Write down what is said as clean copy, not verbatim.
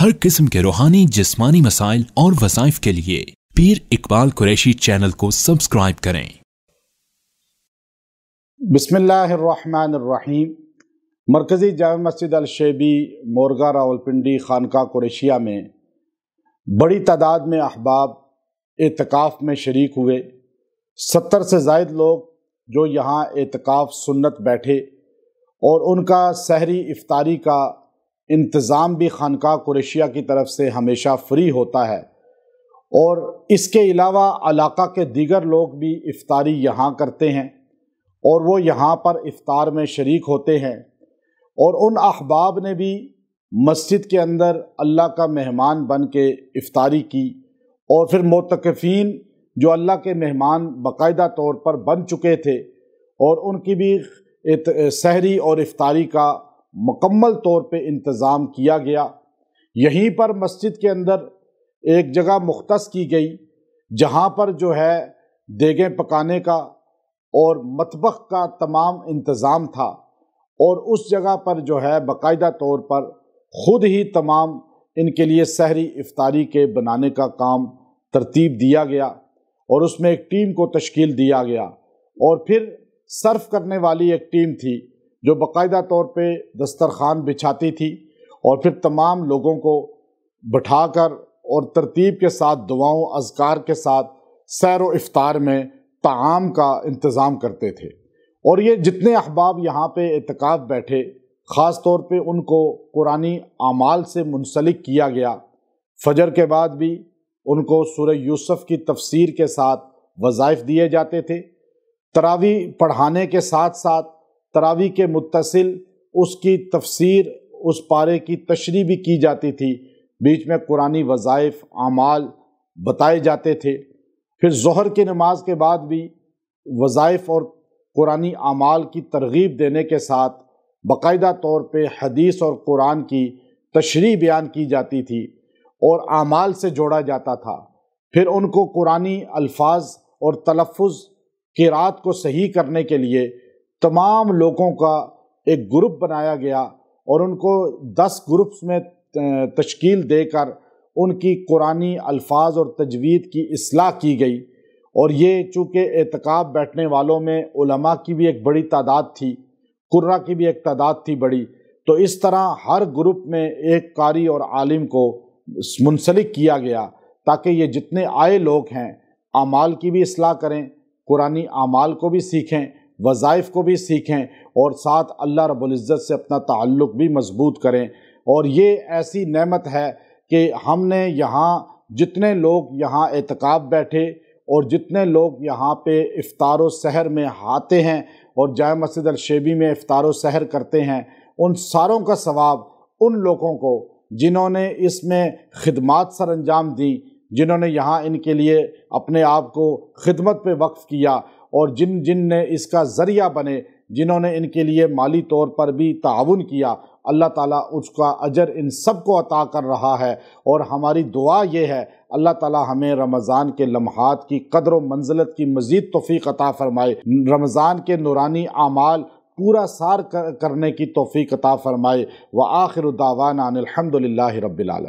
हर किस्म के रूहानी जिस्मानी मसाइल और वज़ाइफ के लिए पीर इकबाल कुरैशी चैनल को सब्सक्राइब करें। बिस्मिल्लाहिर्रहमानिर्रहीम। मरकज़ी जामे मस्जिद अल-शैबी मोरगा रावलपिंडी खानका कुरैशिया में बड़ी तादाद में अहबाब एतकाफ़ में शरीक हुए। 70 से ज़ायद लोग जो यहाँ एतकाफ़ सुन्नत बैठे और उनका सहरी इफ्तारी का इंतज़ाम भी खानका कुरैशिया की तरफ से हमेशा फ्री होता है और इसके अलावा इलाका के दीगर लोग भी इफ्तारी यहाँ करते हैं और वो यहाँ पर इफ्तार में शरीक होते हैं। और उन अहबाब ने भी मस्जिद के अंदर अल्लाह का मेहमान बन के इफ्तारी की और फिर मोतकफ़ीन जो अल्लाह के मेहमान बाकायदा तौर पर बन चुके थे और उनकी भी सहरी और इफ्तारी का मुकम्मल तौर पे इंतज़ाम किया गया। यहीं पर मस्जिद के अंदर एक जगह मुख्तस की गई जहाँ पर जो है देगें पकाने का और मतबख का तमाम इंतज़ाम था और उस जगह पर जो है बाकायदा तौर पर ख़ुद ही तमाम इनके लिए सहरी इफ्तारी के बनाने का काम तरतीब दिया गया और उसमें एक टीम को तश्कील दिया गया और फिर सर्व करने वाली एक टीम थी जो बाकायदा तौर पे दस्तरखान बिछाती थी और फिर तमाम लोगों को बिठाकर और तरतीब के साथ दुआओं अज़कार के साथ सैर व इफ्तार में ताआम का इंतज़ाम करते थे। और ये जितने अहबाब यहाँ पे एतकाफ़ बैठे ख़ास तौर पे उनको कुरानी आमाल से मुंसलिक किया गया। फजर के बाद भी उनको सूरह यूसुफ की तफसीर के साथ वज़ाइफ दिए जाते थे। तरावी पढ़ाने के साथ साथ तरावी के मुत्तसिल उसकी तफसीर उस पारे की तशरीह भी की जाती थी। बीच में कुरानी वज़ाइफ आमाल बताए जाते थे। फिर ज़ोहर की नमाज के बाद भी वज़ाइफ और कुरानी आमाल की तरगीब देने के साथ बाकायदा तौर पे हदीस और कुरान की तशरीह बयान की जाती थी और आमाल से जोड़ा जाता था। फिर उनको कुरानी अल्फाज और तलफ़ुज़ क़िरात को सही करने के लिए तमाम लोगों का एक ग्रुप बनाया गया और उनको 10 ग्रुप्स में तश्कील देकर उनकी कुरानी अल्फाज और तजवीद की इस्लाह की गई। और ये चूँकि एतकाफ़ बैठने वालों में उलमा की भी एक बड़ी तादाद थी, कुर्रा की भी एक तादाद थी बड़ी, तो इस तरह हर ग्रुप में एक कारी और आलिम को मुंसलिक किया गया ताकि ये जितने आए लोग हैं आमाल की भी इस्लाह करें, कुरानी आमाल को भी सीखें, वज़ाइफ को भी सीखें और साथ अल्लाह रब्बुल इज़्ज़त से अपना ताल्लुक़ भी मज़बूत करें। और ये ऐसी नेमत है कि हमने यहाँ जितने लोग यहाँ एतकाफ़ बैठे और जितने लोग यहाँ पे इफ्तार व सहर में आते हैं और जामे मस्जिद अल-शैबी में इफ्तार व सहर करते हैं, उन सारों का सवाब उन लोगों को जिन्होंने इसमें खिदमात सर अंजाम दी, जिन्होंने यहाँ इनके लिए अपने आप को खिदमत पे वक्फ़ किया और जिन ने इसका ज़रिया बने, जिन्होंने इनके लिए माली तौर पर भी ताउन किया, अल्लाह ताला उसका अजर इन सब को अता कर रहा है। और हमारी दुआ ये है अल्लाह ताला हमें रमज़ान के लम्हात की कदर व मंज़िलत की मज़ीद तौफ़ीक़ अता फ़रमाए, रमज़ान के नूरानी आमाल पूरा सार करने की तौफ़ीक़ अता फ़रमाए। व आखिरु दावाना अनिल हम्दुलिल्लाहि रब्बिल आलमीन।